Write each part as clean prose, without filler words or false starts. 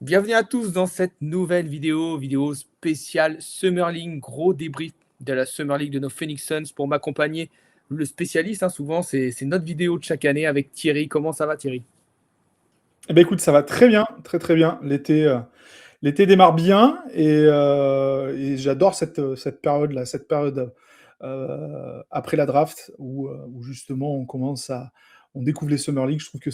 Bienvenue à tous dans cette nouvelle vidéo spéciale Summer League, gros débrief de la Summer League de nos Phoenix Suns. Pour m'accompagner, le spécialiste, souvent c'est notre vidéo de chaque année avec Thierry. Comment ça va Thierry? Eh ben écoute, ça va très bien, très très bien. L'été démarre bien et j'adore cette période-là, cette période après la draft où justement on découvre les Summer League. Je trouve que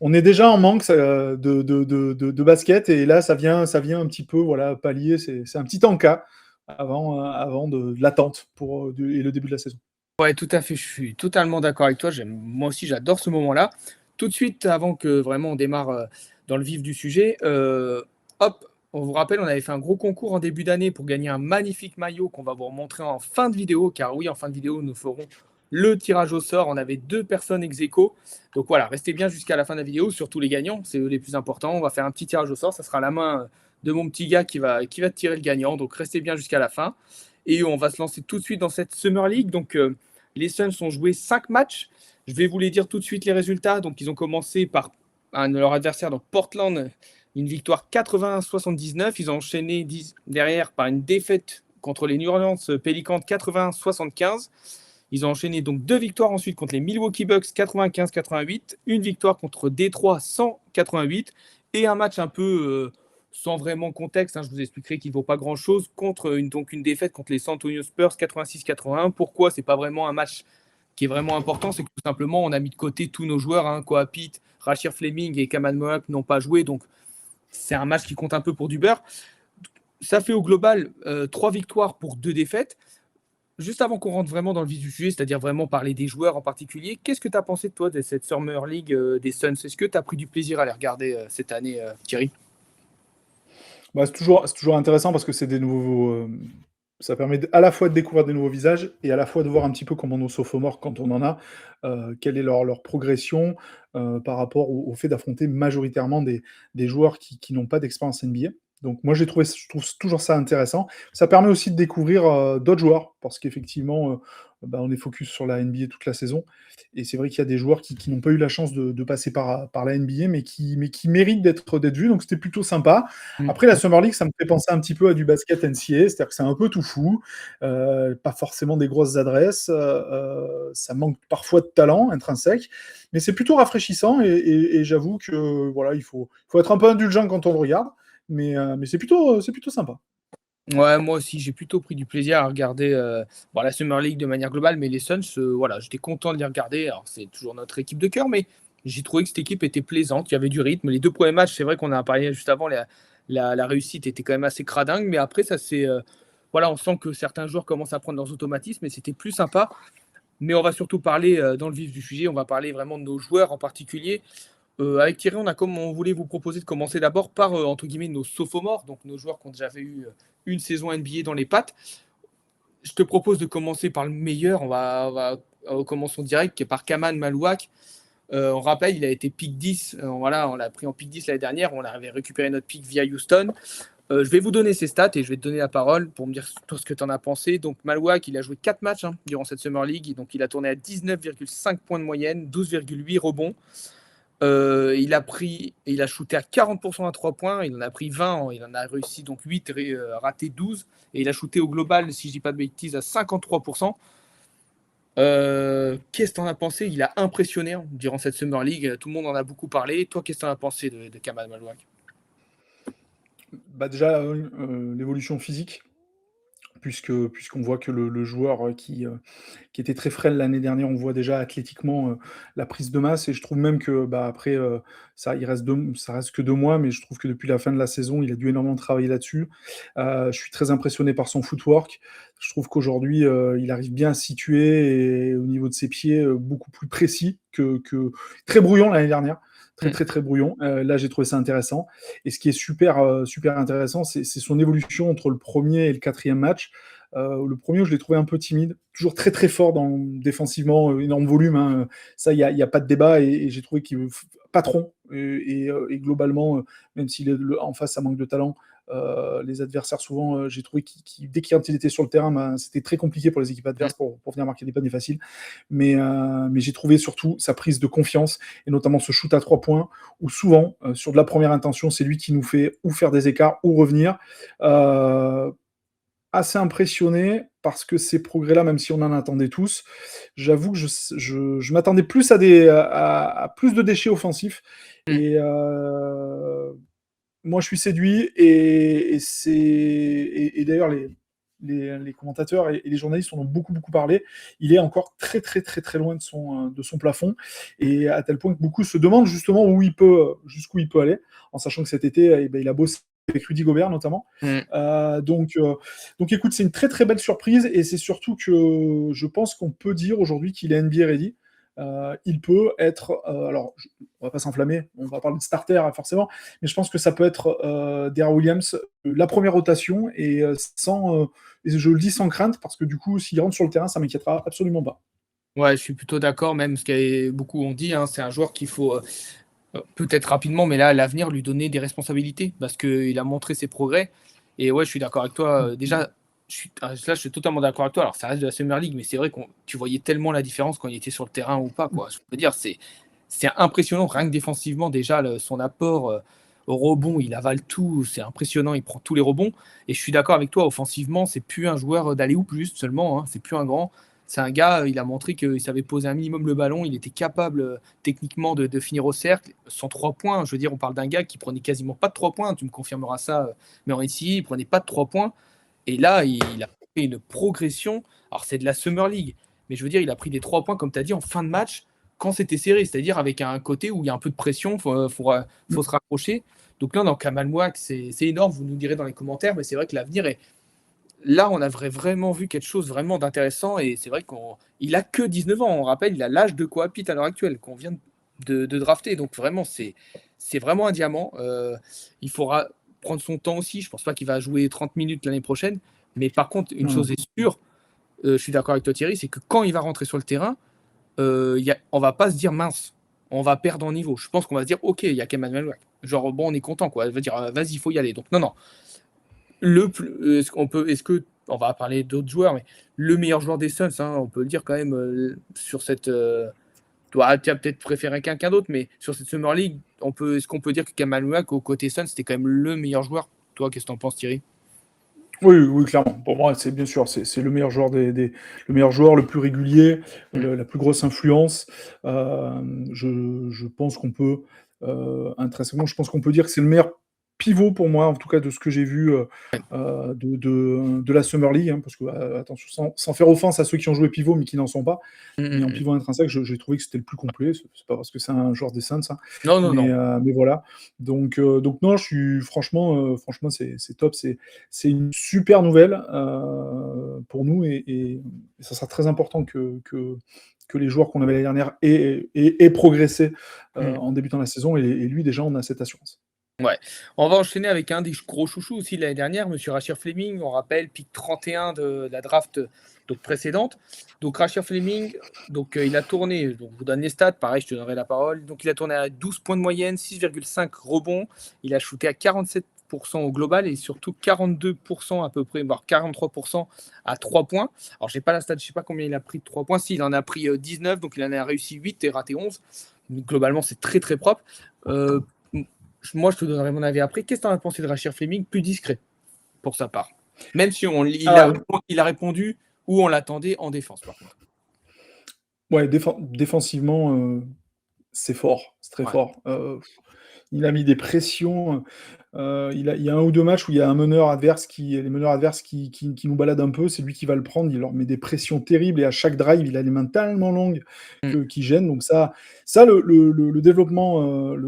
on est déjà en manque de basket et là ça vient un petit peu voilà pallier. C'est un petit encas avant de l'attente et le début de la saison. Ouais, tout à fait, je suis totalement d'accord avec toi. Moi aussi, j'adore ce moment-là. Tout de suite, avant que vraiment on démarre dans le vif du sujet, hop, on vous rappelle, on avait fait un gros concours en début d'année pour gagner un magnifique maillot qu'on va vous montrer en fin de vidéo, car oui, en fin de vidéo, nous ferons le tirage au sort. On avait 2 personnes ex aequo. Donc voilà, restez bien jusqu'à la fin de la vidéo, surtout les gagnants, c'est eux les plus importants. On va faire un petit tirage au sort, ça sera la main de mon petit gars qui va tirer le gagnant. Donc restez bien jusqu'à la fin. Et on va se lancer tout de suite dans cette Summer League. Donc, les Suns ont joué 5 matchs. Je vais vous les dire tout de suite les résultats. Donc, ils ont commencé par leur adversaire, donc Portland, une victoire 80-79. Ils ont enchaîné derrière par une défaite contre les New Orleans Pelicans 80-75. Ils ont enchaîné donc 2 victoires ensuite contre les Milwaukee Bucks 95-88, une victoire contre Détroit 188 et un match un peu sans vraiment contexte. Je vous expliquerai qu'il ne vaut pas grand-chose contre une défaite contre les San Antonio Spurs 86-81. Pourquoi c'est pas vraiment un match qui est vraiment important? C'est que tout simplement on a mis de côté tous nos joueurs, Koa Pitt, Rashir Fleming et Kaman Mohawk n'ont pas joué, donc c'est un match qui compte un peu pour du beurre. Ça fait au global 3 victoires pour 2 défaites. Juste avant qu'on rentre vraiment dans le vif du sujet, c'est-à-dire vraiment parler des joueurs en particulier, qu'est-ce que tu as pensé de toi de cette Summer League des Suns? Est-ce que tu as pris du plaisir à les regarder cette année, Thierry? Bah, c'est toujours intéressant parce que c'est des nouveaux. Ça permet à la fois de découvrir des nouveaux visages et à la fois de voir un petit peu comment nos sophomores, quand on en a, quelle est leur progression par rapport au fait d'affronter majoritairement des joueurs qui n'ont pas d'expérience NBA. Donc moi je trouve toujours ça intéressant. Ça permet aussi de découvrir d'autres joueurs parce qu'effectivement bah, on est focus sur la NBA toute la saison et c'est vrai qu'il y a des joueurs qui n'ont pas eu la chance de passer par la NBA mais qui méritent d'être vus, donc c'était plutôt sympa. Après, la Summer League, ça me fait penser un petit peu à du basket NCAA, c'est-à-dire que c'est un peu tout fou, pas forcément des grosses adresses, ça manque parfois de talent intrinsèque, mais c'est plutôt rafraîchissant et j'avoue que voilà, il faut être un peu indulgent quand on le regarde, mais c'est plutôt sympa. Ouais, moi aussi, j'ai plutôt pris du plaisir à regarder la Summer League de manière globale, mais les Suns, voilà, j'étais content de les regarder. Alors, c'est toujours notre équipe de cœur, mais j'ai trouvé que cette équipe était plaisante, il y avait du rythme. Les 2 premiers matchs, c'est vrai qu'on a parlé juste avant, la réussite était quand même assez cradingue, mais après, ça c'est. Voilà, on sent que certains joueurs commencent à prendre leurs automatismes et c'était plus sympa. Mais on va surtout parler dans le vif du sujet, on va parler vraiment de nos joueurs en particulier. Avec Thierry, on voulait vous proposer de commencer d'abord par, entre guillemets, nos sophomores, donc nos joueurs qui ont déjà fait une saison NBA dans les pattes. Je te propose de commencer par le meilleur. Commençons direct, qui est par Kaman Malouak. On rappelle, il a été pick 10. Voilà, on l'a pris en pick 10 l'année dernière. On avait récupéré notre pick via Houston. Je vais vous donner ses stats et je vais te donner la parole pour me dire toi ce que tu en as pensé. Donc, Malouak, il a joué 4 matchs durant cette Summer League. Donc, il a tourné à 19,5 points de moyenne, 12,8 rebonds. Il a shooté à 40% à 3 points, il en a pris 20, il en a réussi donc 8, raté 12, et il a shooté au global, si je dis pas de bêtises, à 53%. Qu'est-ce que tu en as pensé? Il a impressionné durant cette Summer League, tout le monde en a beaucoup parlé. Toi, qu'est-ce que tu en as pensé de Kamal Malouak? Bah, déjà, l'évolution physique, puisqu'on voit que le joueur qui était très frêle l'année dernière, on voit déjà athlétiquement la prise de masse et je trouve même que bah, après ça reste que 2 mois, mais je trouve que depuis la fin de la saison, il a dû énormément travailler là-dessus. Je suis très impressionné par son footwork. Je trouve qu'aujourd'hui, il arrive bien à se situer et au niveau de ses pieds, beaucoup plus précis que très brouillon l'année dernière. Très Mm. très très brouillon. Là, j'ai trouvé ça intéressant. Et ce qui est super intéressant, c'est son évolution entre le premier et le quatrième match. Le premier, je l'ai trouvé un peu timide, toujours très très fort défensivement, énorme volume, hein. Ça, il y a pas de débat, et j'ai trouvé qu'il patron, et globalement, même s'il est en face, ça manque de talent, Les adversaires, souvent, j'ai trouvé dès qu'il était sur le terrain, c'était très compliqué pour les équipes adverses pour venir marquer des paniers faciles. Mais j'ai trouvé surtout sa prise de confiance, et notamment ce shoot à 3 points, où souvent, sur de la première intention, c'est lui qui nous fait ou faire des écarts ou revenir. Assez impressionné parce que ces progrès-là, même si on en attendait tous, j'avoue que je m'attendais plus à plus de déchets offensifs. Mm. Et moi, je suis séduit. Et d'ailleurs, les commentateurs et les journalistes en ont beaucoup, beaucoup parlé. Il est encore très, très, très, très loin de son plafond. Et à tel point que beaucoup se demandent justement jusqu'où il peut aller, en sachant que cet été, eh ben, il a bossé avec Rudy Gobert notamment. Donc écoute, c'est une très très belle surprise, et c'est surtout que je pense qu'on peut dire aujourd'hui qu'il est NBA ready. Il peut être, alors on va pas s'enflammer, on va parler de starter forcément, mais je pense que ça peut être De'Aaron Williams, la première rotation, et je le dis sans crainte, parce que du coup, s'il rentre sur le terrain, ça m'inquiétera absolument pas. Ouais, je suis plutôt d'accord, même ce que beaucoup ont dit, hein, c'est un joueur qu'il faut peut-être rapidement, mais là, à l'avenir, lui donner des responsabilités, parce qu'il a montré ses progrès. Et ouais, je suis d'accord avec toi. Déjà, je suis totalement d'accord avec toi. Alors, ça reste de la Summer League, mais c'est vrai que tu voyais tellement la différence quand il était sur le terrain ou pas, quoi. Je veux dire, c'est impressionnant, rien que défensivement, déjà, son apport au rebond, il avale tout, c'est impressionnant, il prend tous les rebonds. Et je suis d'accord avec toi, offensivement, c'est plus un joueur d'aller ou plus seulement, hein, c'est plus un grand. C'est un gars, il a montré qu'il savait poser un minimum le ballon, il était capable techniquement de finir au cercle, sans 3 points. Je veux dire, on parle d'un gars qui prenait quasiment pas de 3 points, tu me confirmeras ça, mais en ici, il prenait pas de 3 points. Et là, il a fait une progression. Alors, c'est de la Summer League, mais je veux dire, il a pris des 3 points, comme tu as dit, en fin de match, quand c'était serré, c'est-à-dire avec un côté où il y a un peu de pression, faut se rapprocher. Donc là, dans Kamal Mouak, c'est énorme, vous nous direz dans les commentaires, mais c'est vrai que l'avenir est. Là, on a vraiment vu quelque chose vraiment d'intéressant, et c'est vrai qu'il a que 19 ans. On rappelle, il a l'âge de Kawhi à l'heure actuelle, qu'on vient de drafter. Donc vraiment, c'est vraiment un diamant. Il faudra prendre son temps aussi. Je pense pas qu'il va jouer 30 minutes l'année prochaine. Mais par contre, une chose est sûre, je suis d'accord avec toi Thierry, c'est que quand il va rentrer sur le terrain, on va pas se dire mince, on va perdre en niveau. Je pense qu'on va se dire ok, il y a Kemal Mouak. Genre bon, on est content quoi. Il va dire vas-y, il faut y aller. Donc non, non. Est-ce que on va parler d'autres joueurs, mais le meilleur joueur des Suns, hein, on peut le dire quand même sur cette. Toi, tu as peut-être préféré quelqu'un d'autre, mais sur cette Summer League, est-ce qu'on peut dire que Kamal Mouak au côté Suns, c'était quand même le meilleur joueur? Toi, qu'est-ce que t'en penses, Thierry? Oui, oui, clairement. Pour moi, c'est bien sûr, c'est le meilleur joueur le meilleur joueur, le plus régulier, la plus grosse influence. Je pense qu'on peut, intrinsèquement, je pense qu'on peut dire que c'est le meilleur pivot pour moi, en tout cas de ce que j'ai vu de la Summer League, hein, parce que, attention, sans faire offense à ceux qui ont joué pivot mais qui n'en sont pas, mais en pivot intrinsèque, j'ai trouvé que c'était le plus complet. C'est pas parce que c'est un joueur des Suns, hein, Non, non, non. mais voilà. Donc non, franchement, c'est top. C'est une super nouvelle pour nous, et ça sera très important que les joueurs qu'on avait l'année dernière aient progressé en débutant la saison, et lui, déjà, on a cette assurance. Ouais. On va enchaîner avec un des gros chouchous aussi de l'année dernière, Monsieur Rashir Fleming. On rappelle, pick 31 de la draft donc précédente. Donc Rashir Fleming, donc il a tourné, donc je vous donne les stats, pareil, je te donnerai la parole. Donc il a tourné à 12 points de moyenne, 6,5 rebonds. Il a shooté à 47% au global, et surtout 42% à peu près, voire 43% à 3 points. Alors j'ai pas la stat, je sais pas combien il a pris de 3 points. Si, il en a pris 19, donc il en a réussi 8 et raté 11. Donc, globalement, c'est très très propre. Moi, je te donnerai mon avis après. Qu'est-ce que tu en as pensé de Rashir Fleming, plus discret pour sa part? Même si il a répondu où on l'attendait en défense, par contre. Ouais, défensivement, c'est fort, c'est très Ouais. fort. Il a mis des pressions. Il y a un ou deux matchs où il y a les meneurs adverses qui nous baladent un peu. C'est lui qui va le prendre. Il leur met des pressions terribles, et à chaque drive, il a les mains tellement longues qui gênent. Donc le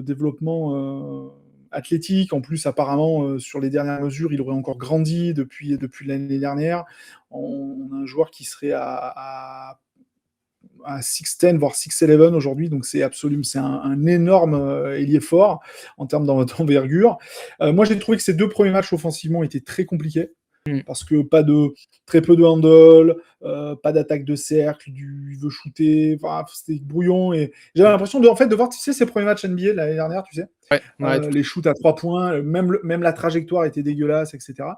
développement athlétique, en plus, apparemment, sur les dernières mesures, il aurait encore grandi depuis l'année dernière. On a un joueur qui serait à 6'10", voire 6'11" aujourd'hui, donc c'est un énorme ailier fort en termes d'envergure. Moi, j'ai trouvé que ces deux premiers matchs offensivement étaient très compliqués. Mm. Parce que très peu de handle, pas d'attaque de cercle, il veut shooter, enfin, c'était brouillon. Et j'avais l'impression de voir, tu sais, ses premiers matchs NBA l'année dernière, tu sais, Ouais, les shoots à 3 points, même la trajectoire était dégueulasse, etc.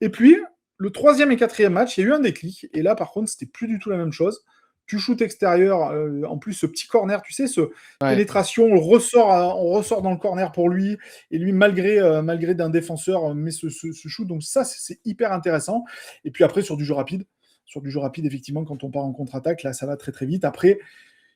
Et puis, le troisième et quatrième match, il y a eu un déclic. Et là, par contre, c'était plus du tout la même chose. Tu shootes extérieur, en plus, ce petit corner, tu sais, ouais. pénétration, on ressort dans le corner pour lui. Et lui, malgré d'un défenseur, met ce shoot. Donc ça, c'est hyper intéressant. Et puis après, sur du jeu rapide, effectivement, quand on part en contre-attaque, là, ça va très très vite. Après,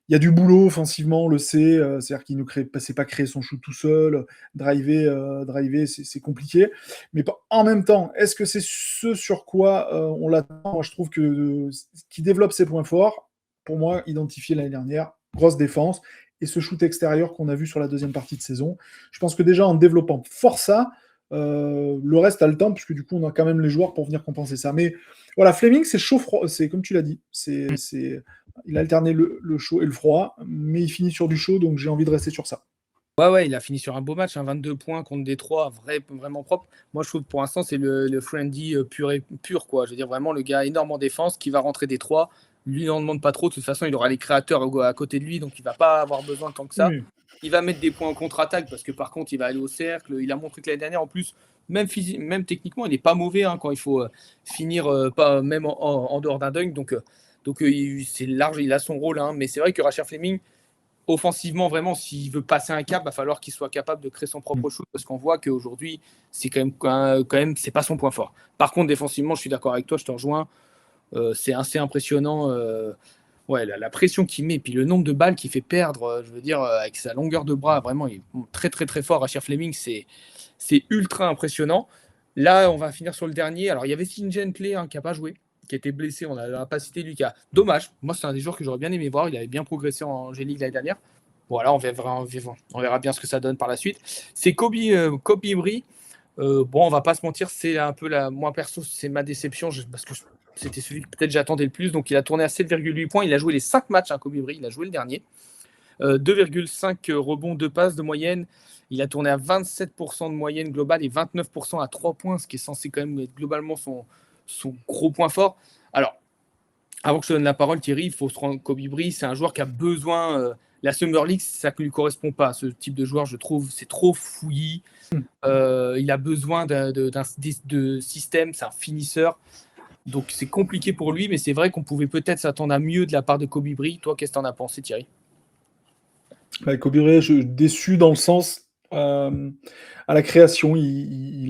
il y a du boulot offensivement, on le sait. C'est-à-dire qu'il ne sait pas créer son shoot tout seul. Driver, c'est compliqué. Mais en même temps, est-ce que c'est ce sur quoi on l'attend? Moi, je trouve que qui développe ses points forts, pour moi, identifié l'année dernière, grosse défense. Et ce shoot extérieur qu'on a vu sur la deuxième partie de saison, je pense que déjà en développant fort ça, le reste a le temps, puisque du coup, on a quand même les joueurs pour venir compenser ça. Mais voilà, Fleming, c'est chaud-froid, c'est comme tu l'as dit, il a alterné le chaud et le froid, mais il finit sur du chaud, donc j'ai envie de rester sur ça. Ouais, il a fini sur un beau match, 22 points contre Détroit, vraiment propre. Moi, je trouve que pour l'instant, c'est le Friendly pur, quoi. Je veux dire, vraiment, le gars énorme en défense qui va rentrer Détroit. Lui, il n'en demande pas trop. De toute façon, il aura les créateurs à côté de lui, donc il va pas avoir besoin tant que ça. Oui. Il va mettre des points en contre-attaque parce que par contre, il va aller au cercle. Il a montré que l'année dernière, en plus, même techniquement, il n'est pas mauvais quand il faut finir, pas, même en dehors d'un dunk. Donc c'est large, il a son rôle. Mais c'est vrai que Rachel Fleming, offensivement, vraiment, s'il veut passer un cap, il va falloir qu'il soit capable de créer son propre shoot parce qu'on voit qu'aujourd'hui, c'est quand même c'est pas son point fort. Par contre, défensivement, je suis d'accord avec toi, je te rejoins. C'est assez impressionnant. Ouais, la pression qu'il met, puis le nombre de balles qu'il fait perdre, je veux dire, avec sa longueur de bras, vraiment, il est très, très, très fort. Rachel Fleming, c'est ultra impressionnant. Là, on va finir sur le dernier. Alors, il y avait Sin Gently qui n'a pas joué, qui était blessé. On n'a pas cité lui. Dommage. Moi, c'est un des joueurs que j'aurais bien aimé voir. Il avait bien progressé en G-League l'année dernière. Voilà, on verra bien ce que ça donne par la suite. C'est Kobe Bry. Bon, on va pas se mentir, c'est un peu moi perso, c'est ma déception parce que c'était celui que peut-être j'attendais le plus. Donc, il a tourné à 7,8 points. Il a joué les 5 matchs, Kobe Bry. Il a joué le dernier. 2,5 rebonds, 2 passes de moyenne. Il a tourné à 27% de moyenne globale et 29% à 3 points, ce qui est censé quand même être globalement son gros point fort. Alors, avant que je te donne la parole, Thierry, il faut se rendre Kobe Bry, c'est un joueur qui a besoin. La Summer League, ça ne lui correspond pas. Ce type de joueur, je trouve, c'est trop fouillis. Il a besoin de système, c'est un finisseur. Donc c'est compliqué pour lui, mais c'est vrai qu'on pouvait peut-être s'attendre à mieux de la part de Kobe Bry. Toi, qu'est-ce que tu en as pensé, Thierry? Kobe Bryant, déçu dans le sens à la création, il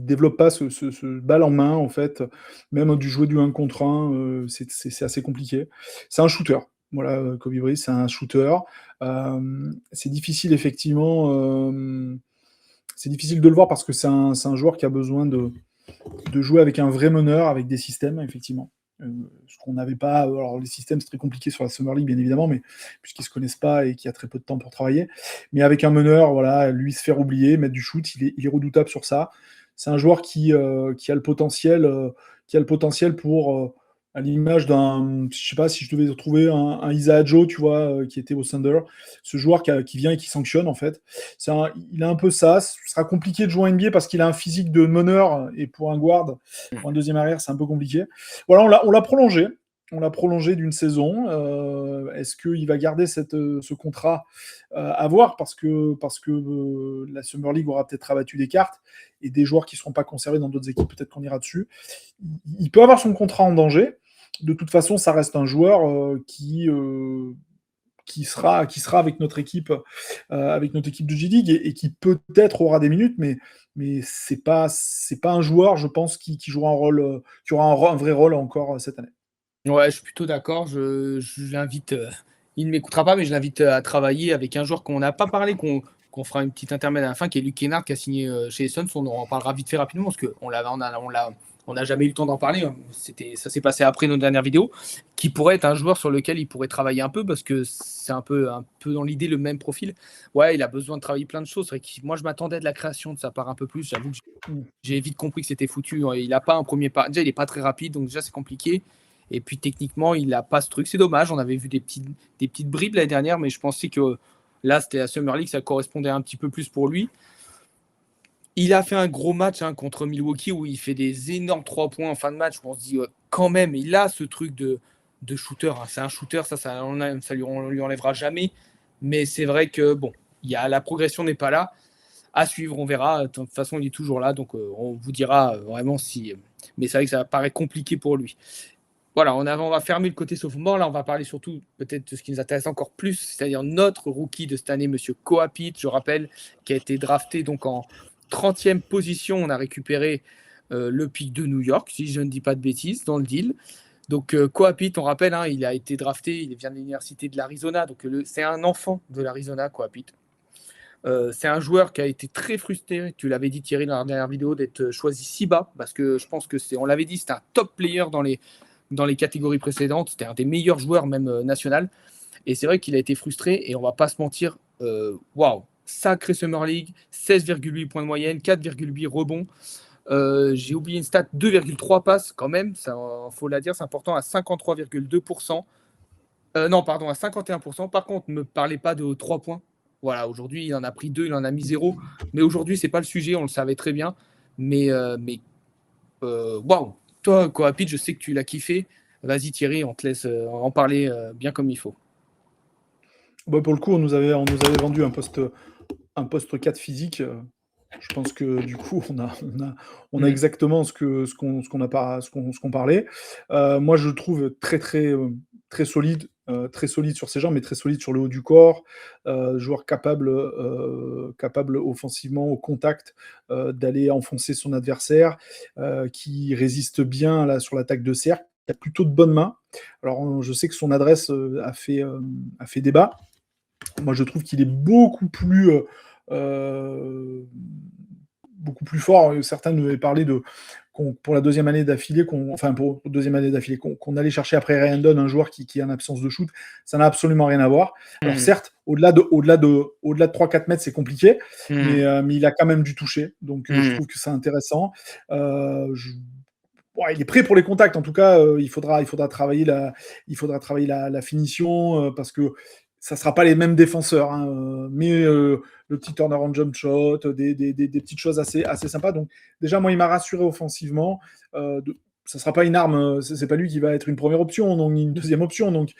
développe pas ce balle en main en fait, même du jouer du 1 contre 1, c'est assez compliqué. C'est un shooter. Voilà, Kobe Bryant, c'est un shooter. C'est difficile effectivement. C'est difficile de le voir parce que c'est un joueur qui a besoin de jouer avec un vrai meneur, avec des systèmes, effectivement. Ce qu'on n'avait pas. Alors, les systèmes, c'est très compliqué sur la Summer League, bien évidemment, mais puisqu'ils ne se connaissent pas et qu'il y a très peu de temps pour travailler. Mais avec un meneur, voilà, lui se faire oublier, mettre du shoot, il est redoutable sur ça. C'est un joueur qui a le potentiel pour, à l'image d'un. Je sais pas si je devais retrouver un Isaiah Joe, tu vois, qui était au Thunder. Ce joueur qui vient et qui sanctionne, en fait. Il a un peu ça. Ce sera compliqué de jouer en NBA parce qu'il a un physique de meneur et pour un guard, pour un deuxième arrière, c'est un peu compliqué. Voilà, on l'a prolongé. On l'a prolongé d'une saison. Est-ce qu'il va garder ce contrat à voir parce que la Summer League aura peut-être rabattu des cartes et des joueurs qui ne seront pas conservés dans d'autres équipes, peut-être qu'on ira dessus. Il peut avoir son contrat en danger. De toute façon, ça reste un joueur qui sera avec notre équipe de G-League et qui peut-être aura des minutes, mais c'est pas un joueur, je pense, qui jouera un rôle, qui aura un vrai rôle encore cette année. Ouais, je suis plutôt d'accord. Je l'invite, il ne m'écoutera pas, mais je l'invite à travailler avec un joueur qu'on n'a pas parlé, qu'on fera une petite intermède à la fin, qui est Luke Kennard, qui a signé chez les Suns. On en parlera vite fait rapidement, parce qu'on n'a jamais eu le temps d'en parler. Ça s'est passé après nos dernières vidéos, qui pourrait être un joueur sur lequel il pourrait travailler un peu, parce que c'est un peu dans l'idée le même profil. Ouais, il a besoin de travailler plein de choses. Moi, je m'attendais de la création de sa part un peu plus. J'avoue que j'ai vite compris que c'était foutu. Il n'a pas un premier pas. Déjà, il n'est pas très rapide, donc déjà, c'est compliqué. Et puis techniquement, il n'a pas ce truc. C'est dommage. On avait vu des petites bribes l'année dernière, mais je pensais que là, c'était la Summer League, ça correspondait un petit peu plus pour lui. Il a fait un gros match contre Milwaukee où il fait des énormes 3 points en fin de match où on se dit quand même, il a ce truc de shooter. C'est un shooter, on lui enlèvera jamais. Mais c'est vrai que bon, la progression n'est pas là. À suivre, on verra. De toute façon, il est toujours là, donc on vous dira vraiment si. Mais c'est vrai que ça paraît compliqué pour lui. Voilà, on va fermer le côté sophomore. Là, on va parler surtout peut-être de ce qui nous intéresse encore plus, c'est-à-dire notre rookie de cette année, Monsieur Koa Pitt, je rappelle, qui a été drafté donc en 30e position. On a récupéré le pick de New York, si je ne dis pas de bêtises, dans le deal. Donc Koa Pitt, on rappelle, il a été drafté, il vient de l'université de l'Arizona, donc c'est un enfant de l'Arizona, Koa Pitt. C'est un joueur qui a été très frustré, tu l'avais dit Thierry dans la dernière vidéo, d'être choisi si bas, parce que je pense que on l'avait dit, c'était un top player dans les catégories précédentes. C'était un des meilleurs joueurs, même national. Et c'est vrai qu'il a été frustré. Et on va pas se mentir, waouh, sacré Summer League, 16,8 points de moyenne, 4,8 rebonds. J'ai oublié une stat, 2,3 passes quand même, ça faut la dire, c'est important, à 53,2%. Non, pardon, à 51%. Par contre, ne me parlez pas de 3 points. Voilà, aujourd'hui, il en a pris 2, il en a mis 0. Mais aujourd'hui, c'est pas le sujet, on le savait très bien. Mais waouh, toi, Coapit, je sais que tu l'as kiffé. Vas-y Thierry, on te laisse en parler bien comme il faut. Bah, pour le coup, on nous avait vendu un poste 4 physique. Je pense que du coup, on a exactement ce qu'on parlait. Moi, je le trouve très, très, très solide sur ses jambes, mais très solide sur le haut du corps. Joueur capable offensivement au contact d'aller enfoncer son adversaire, qui résiste bien là, sur l'attaque de cercle, qui a plutôt de bonnes mains. Alors, je sais que son adresse a fait débat. Moi, je trouve qu'il est beaucoup plus fort. Certains nous avaient parlé pour la deuxième année d'affilée, qu'on allait chercher après Ryan Dunn un joueur qui est en absence de shoot. Ça n'a absolument rien à voir. Alors certes, au-delà de 3-4 mètres, c'est compliqué, mais il a quand même dû toucher. Donc je trouve que c'est intéressant. Il est prêt pour les contacts. En tout cas, il faudra travailler la finition, parce que ça ne sera pas les mêmes défenseurs, hein, mais le petit turnaround jump shot, des petites choses assez sympas. Donc déjà, moi, il m'a rassuré offensivement. Ça ne sera pas une arme, c'est pas lui qui va être une première option, donc une deuxième option, donc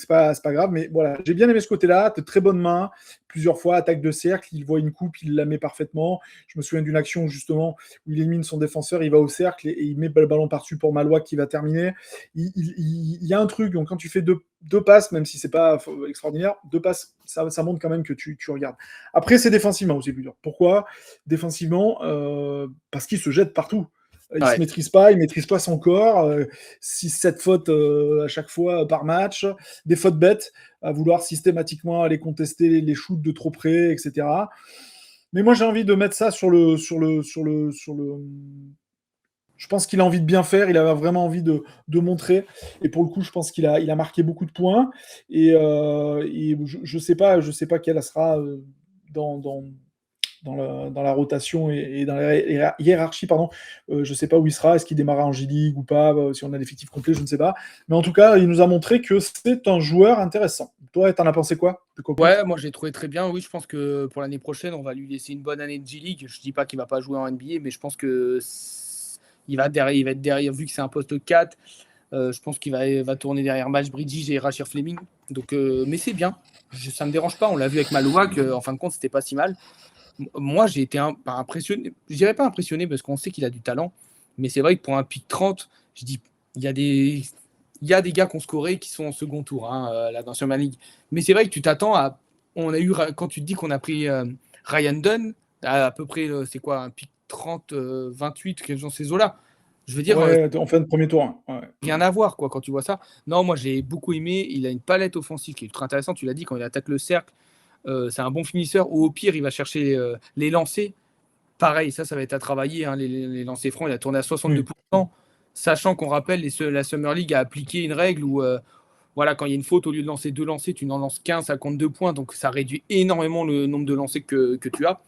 c'est pas grave. Mais voilà, j'ai bien aimé ce côté-là, de très bonnes mains, plusieurs fois attaque de cercle, il voit une coupe, il la met parfaitement. Je me souviens d'une action justement où il élimine son défenseur, il va au cercle et il met le ballon par-dessus pour Malouak qui va terminer. Il y a un truc, donc quand tu fais deux passes, même si c'est pas extraordinaire, deux passes, ça montre quand même que tu regardes. Après, c'est défensivement aussi plus dur. Pourquoi défensivement? Parce qu'il se jette partout. Il ne se maîtrise pas son corps. 6-7 fautes à chaque fois par match. Des fautes bêtes, à vouloir systématiquement aller contester les shoots de trop près, etc. Mais moi, j'ai envie de mettre ça sur le. Je pense qu'il a envie de bien faire, il a vraiment envie de montrer. Et pour le coup, je pense qu'il a marqué beaucoup de points. Et je ne sais pas quelle sera dans la rotation et dans la hiérarchie, pardon. Je ne sais pas où il sera, est-ce qu'il démarra en G-League ou pas, si on a l'effectif complet, je ne sais pas. Mais en tout cas, il nous a montré que c'est un joueur intéressant. Toi, t'en as pensé quoi de Kopi? Ouais, moi j'ai trouvé très bien. Oui, je pense que pour l'année prochaine, on va lui laisser une bonne année de G-League. Je dis pas qu'il va pas jouer en NBA, mais je pense que il va être derrière, vu que c'est un poste 4. Je pense qu'il va tourner derrière Miles Bridges et Rashir Fleming. Donc, mais c'est bien. Ça me dérange pas. On l'a vu avec Malouak. En fin de compte, c'était pas si mal. Moi, j'ai été impressionné. Je dirais pas impressionné parce qu'on sait qu'il a du talent. Mais c'est vrai que pour un pick 30, je dis, il y a des gars qui ont scoré qui sont en second tour là, dans Summer League. Mais c'est vrai que tu t'attends à. Quand tu te dis qu'on a pris Ryan Dunn, à peu près, c'est quoi, un pick 30, 28, quelque chose dans ces eaux-là. Je veux dire, Ouais, en fin de premier tour. Hein. Ouais. rien à voir quoi quand tu vois ça. Non, moi j'ai beaucoup aimé. Il a une palette offensive qui est ultra intéressante. Tu l'as dit, quand il attaque le cercle, c'est un bon finisseur. Ou au pire, il va chercher les lancers. Pareil, ça va être à travailler. Les lancers francs, il a tourné à 62%. Sachant qu'on rappelle, la Summer League a appliqué une règle où voilà, quand il y a une faute, au lieu de lancer 2 lancers, tu n'en lances qu'un, ça compte 2 points. Donc ça réduit énormément le nombre de lancers que tu as.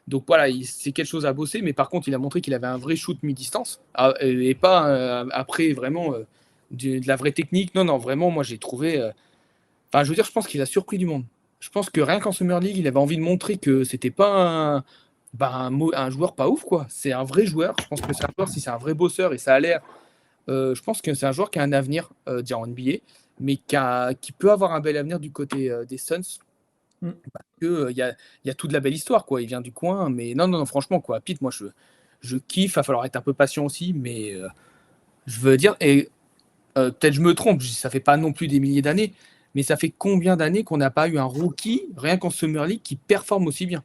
Donc voilà, c'est quelque chose à bosser, mais par contre, il a montré qu'il avait un vrai shoot mi-distance et pas après vraiment de la vraie technique. Non, non, vraiment, moi j'ai trouvé. Enfin, je veux dire, je pense qu'il a surpris du monde. Je pense que rien qu'en Summer League, il avait envie de montrer que c'était pas bah, un joueur pas ouf, quoi. C'est un vrai joueur. Je pense que c'est un joueur, si c'est un vrai bosseur, et ça a l'air, je pense que c'est un joueur qui a un avenir déjà en NBA, mais qui peut avoir un bel avenir du côté des Suns. Mm. Il y a toute la belle histoire, quoi. Il vient du coin, mais non, non, non, franchement, quoi. Pete, moi, je kiffe. Il va falloir être un peu patient aussi, mais je veux dire, et peut-être je me trompe, ça fait pas non plus des milliers d'années, mais ça fait combien d'années qu'on n'a pas eu un rookie, rien qu'en Summer League, qui performe aussi bien?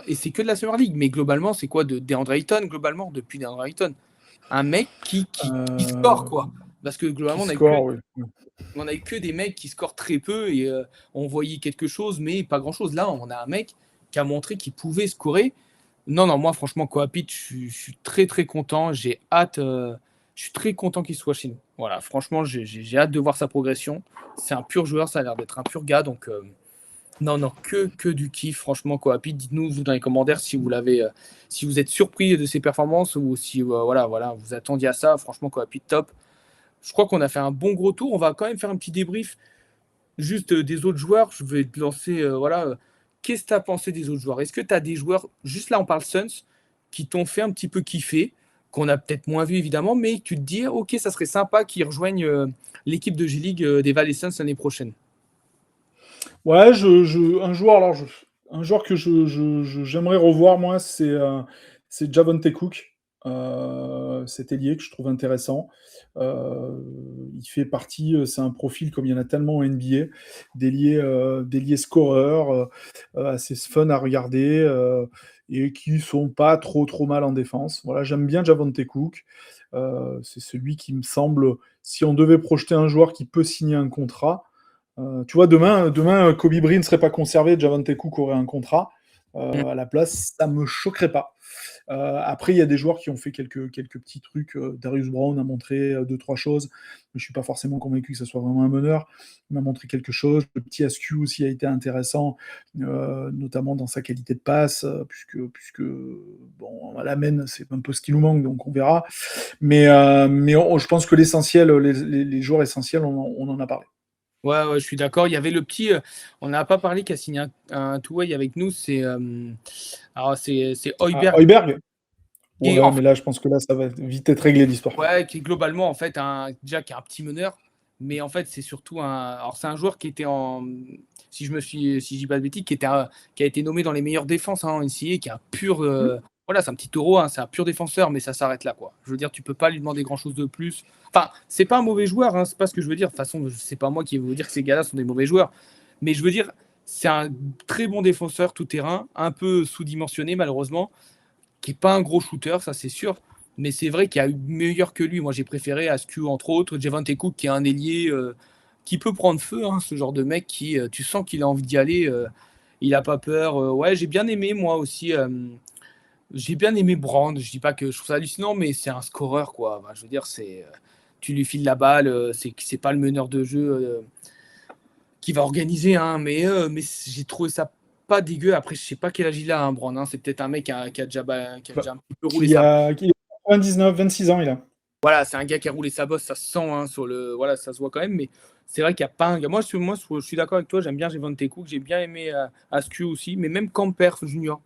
Et c'est que de la Summer League, mais globalement, c'est quoi de DeAndre Ayton, globalement, depuis DeAndre Ayton? Un mec qui score, Euh, quoi. Parce que qui globalement, score, oui. on a eu que des mecs qui scorent très peu et on voyait quelque chose, mais pas grand-chose. Là, on a un mec qui a montré qu'il pouvait scorer. Non, non, moi, franchement, Coapit, je suis très, très content. J'ai hâte. Je suis très content qu'il soit chez nous. Voilà, franchement, j'ai hâte de voir sa progression. C'est un pur joueur, ça a l'air d'être un pur gars. Donc, non, non, que du kiff, franchement, Coapit. Dites-nous vous, dans les commentaires si vous l'avez, si vous êtes surpris de ses performances ou si voilà, vous attendiez à ça. Franchement, Coapit, top. Je crois qu'on a fait un bon gros tour. On va quand même faire un petit débrief juste des autres joueurs. Je vais te lancer. Qu'est-ce que tu as pensé des autres joueurs? Est-ce que tu as des joueurs, juste là on parle Suns, qui t'ont fait un petit peu kiffer, qu'on a peut-être moins vu évidemment, mais tu te dis, ok, ça serait sympa qu'ils rejoignent l'équipe de G-League des Valley Suns l'année prochaine? Ouais, un joueur que j'aimerais revoir, moi, c'est Javonte Cook, cet ailier que je trouve intéressant. Euh, il fait partie, c'est un profil comme il y en a tellement en NBA, d'ailier scoreur, assez fun à regarder, et qui sont pas trop mal en défense. Voilà, j'aime bien Javonte Cook. C'est celui qui me semble, si on devait projeter un joueur qui peut signer un contrat, tu vois, demain, Kobe Bryant ne serait pas conservé, Javante Cook aurait un contrat. À la place, ça me choquerait pas. Après, il y a des joueurs qui ont fait quelques petits trucs. Darius Brown a montré deux, trois choses, mais je suis pas forcément convaincu que ce soit vraiment un meneur. Il m'a montré quelque chose. Le petit Askew aussi a été intéressant, notamment dans sa qualité de passe, puisque bon, à la main, c'est un peu ce qui nous manque, donc on verra. Mais je pense que l'essentiel, les joueurs essentiels, on en a parlé. Ouais, ouais, je suis d'accord. Il y avait le petit, on n'a pas parlé, qui a signé un two-way avec nous, c'est Ah, Højbjerg, Højbjerg. qui est, Ouais, mais là, je pense que là, ça va vite être réglé l'histoire. ouais, qui est globalement en fait déjà qui est un petit meneur, mais en fait c'est surtout alors c'est un joueur qui était si je dis pas de bêtises, qui a été nommé dans les meilleures défenses en NCAA, qui est un pur, Hmm. voilà, c'est un petit taureau, hein, c'est un pur défenseur, mais ça s'arrête là, quoi. Je veux dire, tu peux pas lui demander grand chose de plus. Enfin, c'est pas un mauvais joueur, hein, c'est pas ce que je veux dire. De toute façon, c'est pas moi qui vais vous dire que ces gars-là sont des mauvais joueurs, mais je veux dire, c'est un très bon défenseur tout terrain, un peu sous-dimensionné malheureusement, qui n'est pas un gros shooter, ça c'est sûr. Mais c'est vrai qu'il y a eu meilleur que lui. Moi, j'ai préféré Askew, entre autres, Javante Cook, qui est un ailier qui peut prendre feu, hein, ce genre de mec qui, tu sens qu'il a envie d'y aller. Il n'a pas peur. Ouais, j'ai bien aimé, moi aussi. J'ai bien aimé Brand. Je dis pas que je trouve ça hallucinant, mais c'est un scoreur, quoi. Enfin, je veux dire, tu lui files la balle. C'est pas le meneur de jeu qui va organiser, hein, mais j'ai trouvé ça pas dégueu. Après, je sais pas quel âge il a, hein, Brand, hein. C'est peut-être un mec qui a Bah, déjà un petit peu roulé sa. qui a 99, 26 ans, il a. Voilà, c'est un gars qui a roulé sa bosse, ça se sent, hein, sur le. Voilà, ça se voit quand même, mais c'est vrai qu'il n'y a pas un gars. Moi, je suis d'accord avec toi, j'aime bien Javonte Cook, j'ai bien aimé Askew aussi, mais même Camper Junior.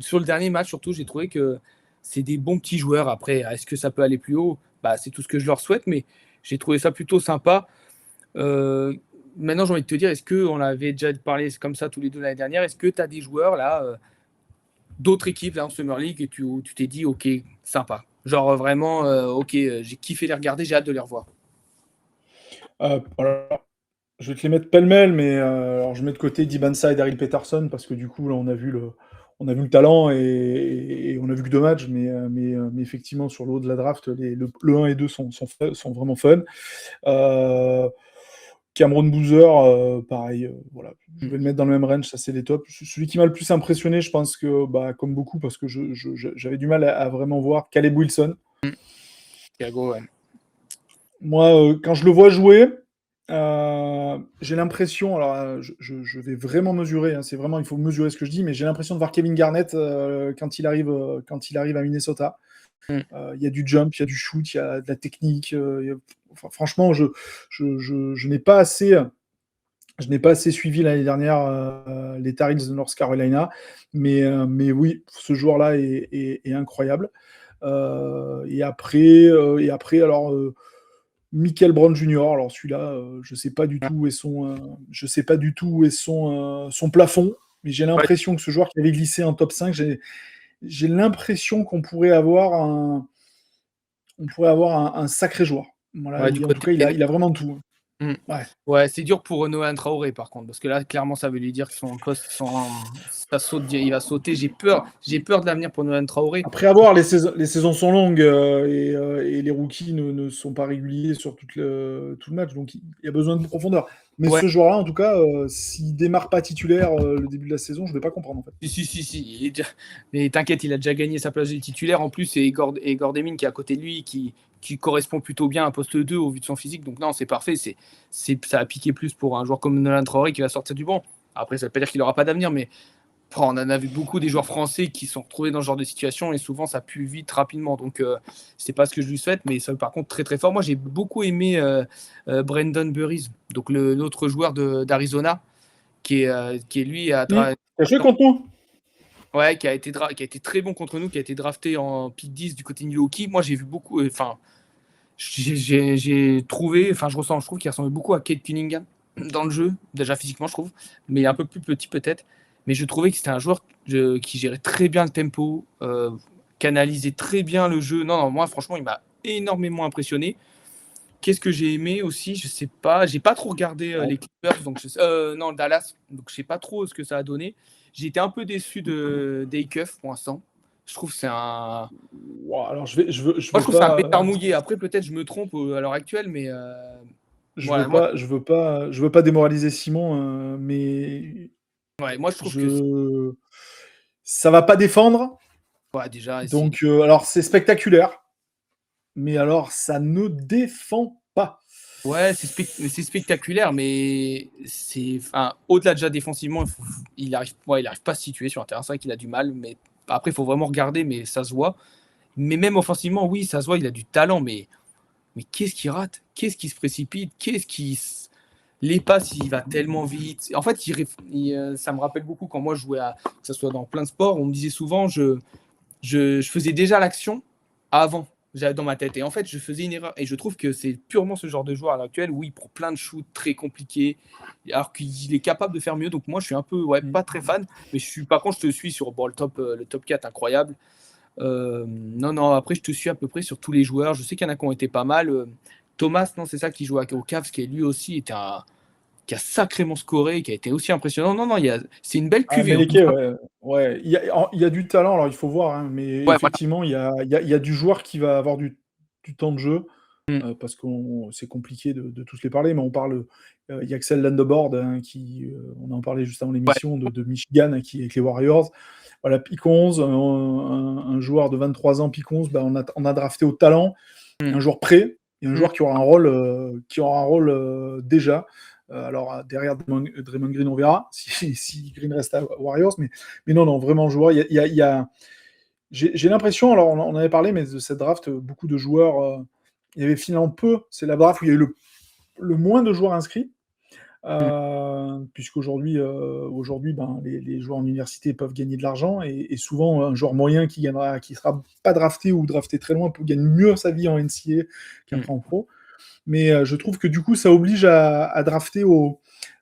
Sur le dernier match, surtout, j'ai trouvé que c'est des bons petits joueurs. Après, est-ce que ça peut aller plus haut? Bah, c'est tout ce que je leur souhaite, mais j'ai trouvé ça plutôt sympa. Euh, Maintenant, j'ai envie de te dire, est-ce que on avait déjà parlé comme ça tous les deux l'année dernière, est-ce que tu as des joueurs là, d'autres équipes là en Summer League et où tu t'es dit, ok, sympa. Genre vraiment, ok, j'ai kiffé les regarder, j'ai hâte de les revoir. Alors, je vais te les mettre pêle-mêle, mais alors, je mets de côté Dibansa et Daryl Peterson, parce que du coup, là, on a vu le talent et on a vu que deux matchs, mais effectivement, sur le haut de la draft, le 1 et 2 sont vraiment fun. Euh, Cameron Boozer, pareil, voilà, je Mm. vais le mettre dans le même range, ça c'est les tops. Celui qui m'a le plus impressionné, je pense que, bah, comme beaucoup, parce que j'avais du mal à vraiment voir Caleb Wilson. Chicago, ouais. Moi, quand je le vois jouer, j'ai l'impression, alors je vais vraiment mesurer, hein, c'est vraiment, il faut mesurer ce que je dis, mais j'ai l'impression de voir Kevin Garnett quand il arrive à Minnesota. Mm. Il y a du jump, il y a du shoot, il y a de la technique. Enfin, franchement, je n'ai pas assez Je n'ai pas assez suivi l'année dernière les Tar Heels de North Carolina, mais oui, ce joueur-là est incroyable. Et après, alors Michael Brown Jr. Alors celui-là, je sais pas du tout où est je sais pas du tout où est son plafond, mais j'ai Ouais, l'impression que ce joueur qui avait glissé en top 5, j'ai l'impression qu'on pourrait avoir un sacré joueur. Voilà, ouais, du en tout côté cas, il a, Kenya. il a vraiment tout. Mm. Ouais. Ouais, c'est dur pour Nohan Traoré par contre, parce que là, clairement, ça veut lui dire que son poste, ça saute, il va sauter. J'ai peur de l'avenir pour Nohan Traoré. Après avoir, les saisons sont longues et les rookies ne sont pas réguliers sur tout le match, donc il y a besoin de profondeur. Mais Ouais, ce joueur-là, en tout cas, s'il démarre pas titulaire le début de la saison, je vais pas comprendre en fait. si. Mais t'inquiète, il a déjà gagné sa place de titulaire. En plus, c'est Igor Demine qui est à côté de lui, qui correspond plutôt bien à un poste 2 au vu de son physique. Donc non, c'est parfait. Ça a piqué plus pour un joueur comme Nolan Traoré qui va sortir du banc. Après, ça ne veut pas dire qu'il n'aura pas d'avenir, mais on en a vu beaucoup des joueurs français qui sont retrouvés dans ce genre de situation et souvent ça pue vite, rapidement. Donc, c'est pas ce que je lui souhaite, mais ça, par contre, très très fort. Moi, j'ai beaucoup aimé Brandon Burries, donc l'autre joueur d'Arizona, qui est lui T'as joué contre nous? ouais, qui a été très bon contre nous, qui a été drafté en pick 10 du côté de Milwaukee. Moi, j'ai vu beaucoup, enfin, j'ai trouvé, enfin, je trouve qu'il ressemble beaucoup à Kate Cunningham dans le jeu, déjà physiquement, je trouve, mais un peu plus petit peut-être. Mais je trouvais que c'était un joueur qui gérait très bien le tempo, canalisait très bien le jeu. Non, non, moi, franchement, il m'a énormément impressionné. Qu'est-ce que j'ai aimé aussi? Je sais pas, j'ai pas trop regardé les Clippers, donc non, Dallas, donc je sais pas trop ce que ça a donné. J'ai été un peu déçu de d'Akeuf pour l'instant. Je trouve que c'est un, Ouah, alors je moi je veux trouve que c'est un pas, pétard mouillé. Après peut-être je me trompe à l'heure actuelle, mais je voilà, veux moi, pas, je veux pas, je veux pas démoraliser Simon, mais ouais, moi je trouve que je, ça va pas défendre. ouais, déjà Donc, alors c'est spectaculaire, mais alors ça ne défend pas. ouais, c'est spectaculaire, mais c'est, enfin, au-delà déjà défensivement, il arrive pas à se situer sur un terrain. C'est vrai qu'il a du mal, mais après il faut vraiment regarder, mais ça se voit. Mais même offensivement, oui, ça se voit, il a du talent, mais qu'est-ce qu'il rate? Qu'est-ce qui se précipite? Les passes, il va tellement vite. En fait, ça me rappelle beaucoup quand moi je jouais que ce soit dans plein de sports, on me disait souvent, je faisais déjà l'action avant, j'avais dans ma tête. Et en fait, je faisais une erreur. Et je trouve que c'est purement ce genre de joueur à l'heure actuelle où il prend plein de shoots très compliqués, alors qu'il est capable de faire mieux. Donc moi, je suis un peu, ouais, Mm. pas très fan. Mais par contre, je te suis sur bon, le top 4, incroyable. Non, non, après, je te suis à peu près sur tous les joueurs. Je sais qu'il y en a qui ont été pas mal. Thomas, non, c'est ça qui joue au Cavs, qui lui aussi qui a sacrément scoré, qui a été aussi impressionnant. Non, non, c'est une belle Ah, cuvée. Meleke, ouais, ouais. Il y a du talent, alors il faut voir, hein, mais Ouais, voilà. effectivement, il y a du joueur qui va avoir du temps de jeu, Mm. parce que c'est compliqué de tous les parler, mais on parle, il y a Axel Landebord, hein, on en parlait juste avant Ouais. l'émission, de Michigan, hein, qui est avec les Warriors. Voilà, pick 11, un joueur de 23 ans, pick 11, bah, on a drafté au talent, Mm. un joueur prêt, et un Mm. joueur qui aura un rôle déjà. Alors, derrière Draymond Green, on verra si Green reste à Warriors. Mais non, non, vraiment, joueur. J'ai l'impression, alors on en avait parlé, mais de cette draft, beaucoup de joueurs. Il y avait finalement peu. C'est la draft où il y a eu le moins de joueurs inscrits. Mm. Puisqu'aujourd'hui, ben, les joueurs en université peuvent gagner de l'argent et souvent un joueur moyen qui sera pas drafté ou drafté très loin peut gagner mieux sa vie en NCAA Mm. qu'après en pro. Mais je trouve que du coup, ça oblige à drafter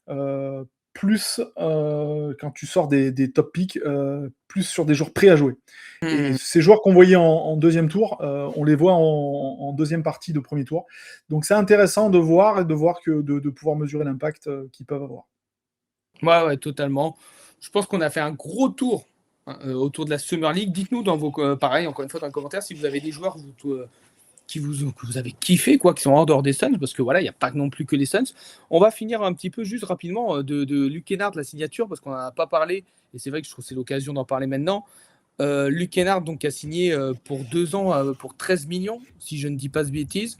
euh, plus quand tu sors des top picks, plus sur des joueurs prêts à jouer. Et Mm. ces joueurs qu'on voyait en deuxième tour, on les voit en deuxième partie de premier tour. Donc c'est intéressant de voir et de pouvoir mesurer l'impact qu'ils peuvent avoir. Ouais, ouais, totalement. Je pense qu'on a fait un gros tour hein, autour de la Summer League. Dites-nous pareil, encore une fois, dans les commentaires, si vous avez des joueurs que vous avez kiffé, quoi, qui sont en dehors des Suns, parce que voilà, il n'y a pas non plus que les Suns. On va finir un petit peu juste rapidement de Luke Kennard, la signature, parce qu'on n'en a pas parlé, et c'est vrai que je trouve que c'est l'occasion d'en parler maintenant. Luke Kennard, donc, a signé pour 2 ans, pour 13 millions, si je ne dis pas de bêtises.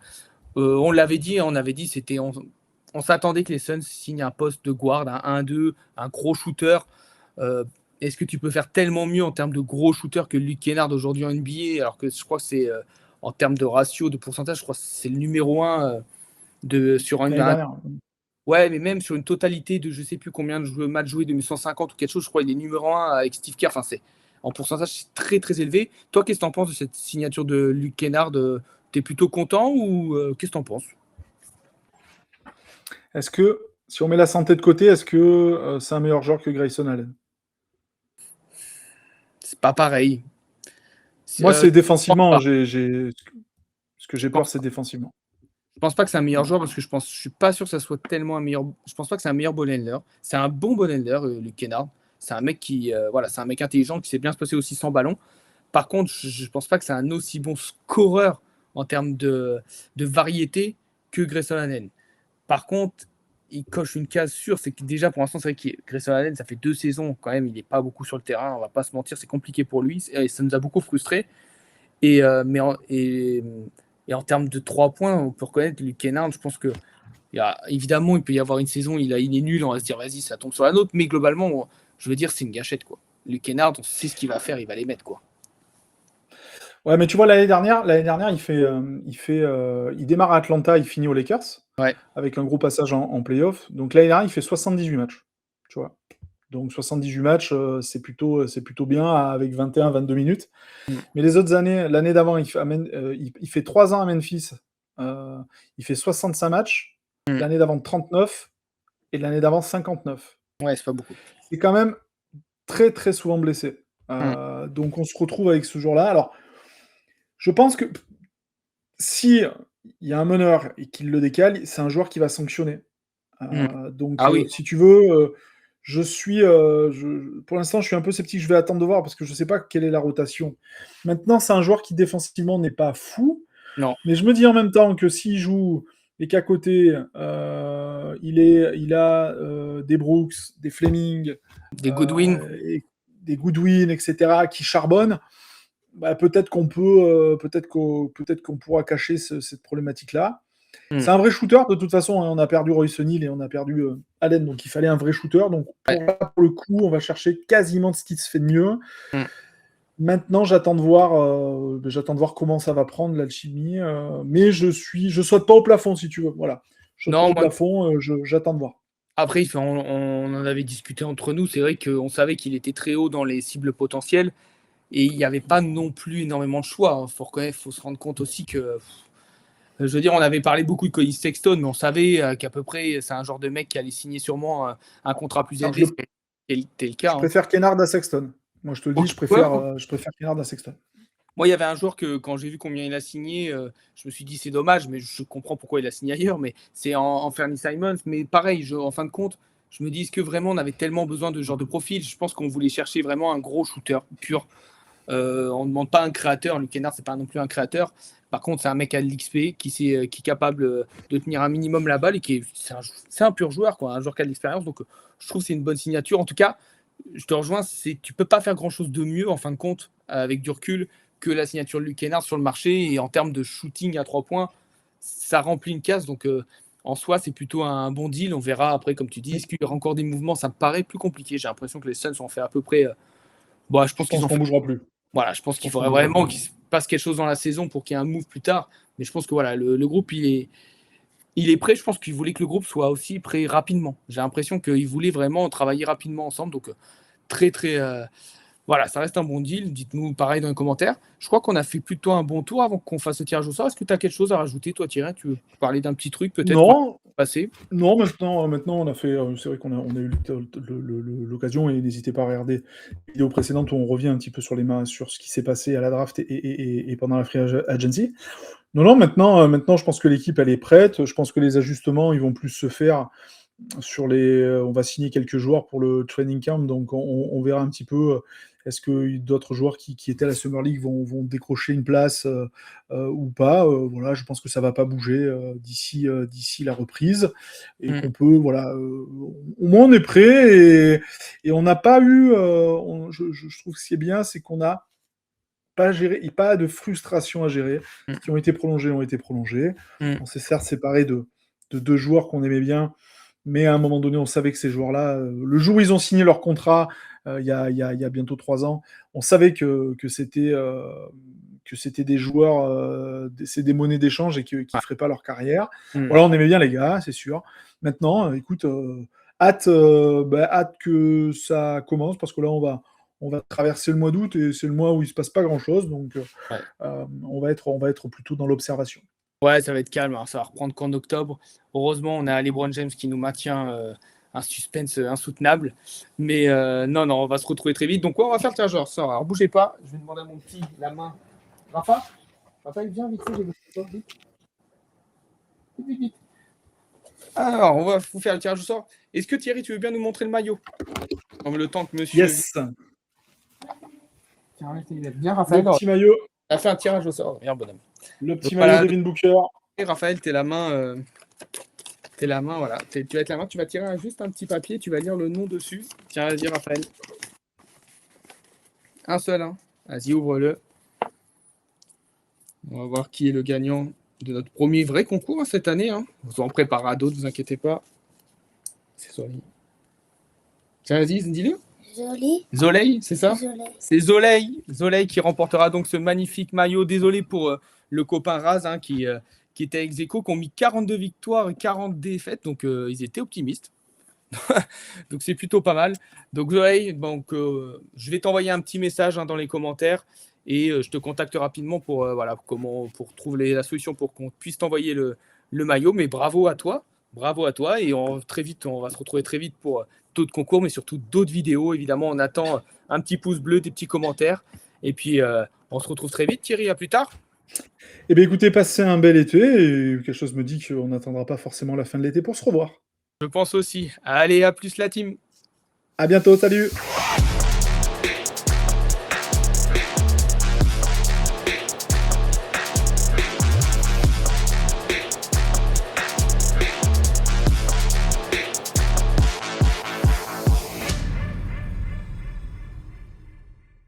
On avait dit, on s'attendait que les Suns signent un poste de guard, un 1-2, un gros shooter. Euh, Est-ce que tu peux faire tellement mieux en termes de gros shooter que Luke Kennard aujourd'hui en NBA, alors que je crois que c'est en termes de ratio, de pourcentage, je crois que c'est le numéro 1 sur L'année un. dernière. Ouais, mais même sur une totalité de je sais plus combien de matchs joués, 2150 ou quelque chose, je crois, il est numéro un avec Steve Kerr. Enfin, en pourcentage, c'est très très élevé. Toi, qu'est-ce que tu en penses de cette signature de Luke Kennard? T'es plutôt content ou qu'est-ce que tu en penses? Est-ce que, si on met la santé de côté, est-ce que c'est un meilleur joueur que Grayson Allen? C'est pas pareil. Moi, c'est Je pense défensivement. pas. Ce que j'ai Je peur, pense c'est pas. défensivement. Je pense pas que c'est un meilleur joueur parce que je suis pas sûr que ça soit tellement un meilleur. Je pense pas que c'est un meilleur ball handler. C'est un bon ball handler, Luke Kennard. C'est un mec qui, voilà, c'est un mec intelligent qui sait bien se passer aussi sans ballon. Par contre, je pense pas que c'est un aussi bon scoreur en termes de variété que Grayson Allen. Par contre, il coche une case sûre, c'est que déjà pour l'instant, c'est vrai que Grayson Allen, ça fait 2 saisons quand même, il n'est pas beaucoup sur le terrain, on va pas se mentir, c'est compliqué pour lui, et ça nous a beaucoup frustrés. Et en termes de 3 points, on peut reconnaître Luke Kennard, je pense que évidemment, il peut y avoir une saison, il est nul, on va se dire vas-y, ça tombe sur la nôtre, mais globalement, je veux dire, c'est une gâchette, quoi. Luke Kennard, on sait ce qu'il va faire, il va les mettre, quoi. Ouais, mais tu vois, l'année dernière, il démarre à Atlanta, il finit aux Lakers, Ouais. avec un gros passage en playoff. Donc l'année dernière, il fait 78 matchs. Tu vois. Donc 78 matchs, c'est plutôt bien avec 21-22 minutes. Mm. Mais les autres années, l'année d'avant, il fait 3 ans à Memphis, il fait 65 matchs. Mm. L'année d'avant, 39. Et l'année d'avant, 59. Ouais, c'est pas beaucoup. C'est quand même très, très souvent blessé. Mm. Donc on se retrouve avec ce jour-là. Alors, je pense que si il y a un meneur et qu'il le décale, c'est un joueur qui va sanctionner. Mm. Donc, Ah oui. si tu veux, pour l'instant, je suis un peu sceptique. Je vais attendre de voir parce que je ne sais pas quelle est la rotation. Maintenant, c'est un joueur qui défensivement n'est pas fou, Non. mais je me dis en même temps que s'il joue et qu'à côté, il a des Brooks, des Fleming, Des Goodwin. et des Goodwin, etc., qui charbonnent, bah, peut-être qu'on pourra cacher cette problématique-là. Mm. C'est un vrai shooter, de toute façon, hein. On a perdu Royce O'Neal et on a perdu Allen, donc il fallait un vrai shooter. Donc Ouais. pour le coup, on va chercher quasiment ce qui se fait de mieux. Mm. Maintenant, j'attends de voir comment ça va prendre l'alchimie, mais je saute pas au plafond, si tu veux. Voilà, je saute pas Non, au moi, plafond, j'attends de voir. après, on en avait discuté entre nous. C'est vrai qu'on savait qu'il était très haut dans les cibles potentielles et il n'y avait pas non plus énormément de choix. Il faut reconnaître, faut se rendre compte aussi que, je veux dire, on avait parlé beaucoup de Colin Sexton, mais on savait qu'à peu près, c'est un genre de mec qui allait signer sûrement un contrat plus Alors, élevé, ce qui était le cas. je Hein. préfère Kennard à Sexton. Moi, je te le dis, Ok, je ouais. préfère Kennard à Sexton. Moi, il y avait un joueur que, quand j'ai vu combien il a signé, je me suis dit c'est dommage, mais je comprends pourquoi il a signé ailleurs. Mais c'est en Fernie Simons. Mais pareil, en fin de compte, je me dis est-ce que vraiment on avait tellement besoin de ce genre de profil? Je pense qu'on voulait chercher vraiment un gros shooter pur. On ne demande pas un créateur. Luke Kennard, c'est pas non plus un créateur. Par contre, c'est un mec à l'XP qui est capable de tenir un minimum la balle et c'est un pur joueur, quoi, un joueur qui a de l'expérience. Donc, je trouve que c'est une bonne signature. En tout cas, je te rejoins, tu peux pas faire grand chose de mieux en fin de compte avec du recul que la signature de Luke Kennard sur le marché. Et en termes de shooting à 3 points, ça remplit une case. Donc, en soi, c'est plutôt un bon deal. On verra après, comme tu dis, est-ce qu'il y aura encore des mouvements? Ça me paraît plus compliqué. J'ai l'impression que les Suns ont fait à peu près. Bon, je Je pense qu'ils pense ont qu'on fait. bougera plus. Voilà, je pense Je qu'il pense qu'on faudrait bougera vraiment plus. qu'il se passe quelque chose dans la saison pour qu'il y ait un move plus tard. Mais je pense que voilà, le groupe, il est prêt. Je pense qu'il voulait que le groupe soit aussi prêt rapidement. J'ai l'impression qu'il voulait vraiment travailler rapidement ensemble. Donc, très, très. Voilà, ça reste un bon deal. Dites-nous pareil dans les commentaires. Je crois qu'on a fait plutôt un bon tour avant qu'on fasse le tirage au sort. Est-ce que tu as quelque chose à rajouter, toi, Thierry? Tu veux parler d'un petit truc peut-être qu'on a Non, passé? non, maintenant on a fait. C'est vrai qu'on a eu l'occasion et n'hésitez pas à regarder les vidéos précédentes où on revient un petit peu sur ce qui s'est passé à la draft et pendant la free agency. Non, non, maintenant je pense que l'équipe elle est prête. Je pense que les ajustements ils vont plus se faire on va signer quelques joueurs pour le training camp, donc on verra un petit peu. Est-ce que d'autres joueurs qui étaient à la Summer League vont décrocher une place ou pas? Voilà, je pense que ça va pas bouger d'ici la reprise et Mm. qu'on peut, voilà, au moins on est prêt et on n'a pas eu. Je trouve que ce qui est bien, c'est qu'on n'a pas géré, et pas de frustration à gérer. Mm. Ce qui ont été prolongés ont été prolongés. Mm. On s'est certes séparé de deux joueurs qu'on aimait bien, mais à un moment donné, on savait que ces joueurs-là, le jour où ils ont signé leur contrat, il y a bientôt 3 ans, on savait que c'était des joueurs, c'est des monnaies d'échange et qui feraient pas leur carrière. Mm. Voilà, on aimait bien les gars, c'est sûr. Maintenant, écoute, hâte que ça commence parce que là, on va traverser le mois d'août et c'est le mois où il se passe pas grand-chose, donc Ouais. on va être plutôt dans l'observation. Ouais, ça va être calme, hein, ça va reprendre qu'en octobre. Heureusement, on a LeBron James qui nous maintient un suspense insoutenable. Mais non, on va se retrouver très vite. Donc, ouais, on va faire le tirage au sort. Alors, bougez pas, je vais demander à mon petit la main. Rafa, viens vite fait, j'ai besoin de toi, vite. Alors, on va vous faire le tirage au sort. Est-ce que Thierry, tu veux bien nous montrer le maillot? Le temps que monsieur. Yes. Bien, Raphaël. Le petit maillot. On a fait un tirage au sort. Bien, bonhomme. Le petit maillot Devin Booker. Et Raphaël, t'es la main. T'es la main, voilà. Tu vas être la main, tu vas tirer juste un petit papier, tu vas lire le nom dessus. Tiens, vas-y, Raphaël. Un seul, hein. Vas-y, ouvre-le. On va voir qui est le gagnant de notre premier vrai concours hein, cette année. Hein. On en préparera d'autres, vous inquiétez pas. C'est Zoli. Tiens, vas-y, dis-le. Zoleil, c'est ça? C'est Zoleil qui remportera donc ce magnifique maillot. Désolé pour le copain Raz hein, qui était ex aequo, qui ont mis 42 victoires et 40 défaites. Donc, ils étaient optimistes. Donc, c'est plutôt pas mal. Donc, Zoleil, je vais t'envoyer un petit message hein, dans les commentaires et je te contacte rapidement pour, pour trouver la solution pour qu'on puisse t'envoyer le maillot. Mais bravo à toi. Bravo à toi. Et très vite, on va se retrouver très vite pour d'autres concours, mais surtout d'autres vidéos. Évidemment, on attend un petit pouce bleu, des petits commentaires. Et puis, on se retrouve très vite, Thierry. À plus tard. Eh bien, écoutez, passez un bel été. Et quelque chose me dit qu'on n'attendra pas forcément la fin de l'été pour se revoir. Je pense aussi. Allez, à plus la team. À bientôt, salut!